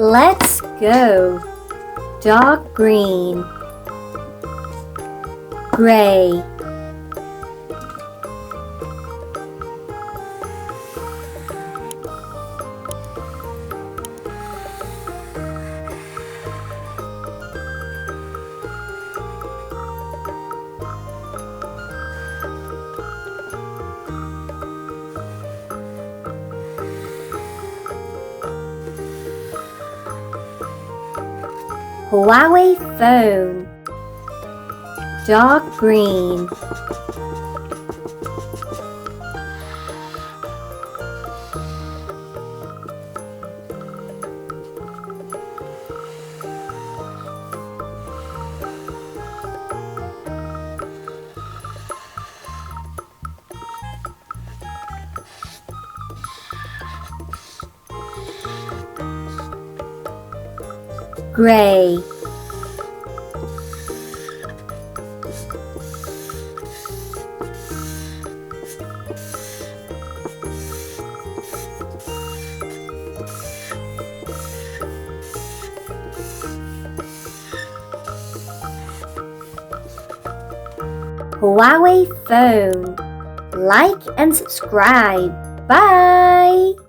Let's go. Dark green, gray, Huawei Phone, dark green, gray, Huawei Phone. Like and subscribe. Bye!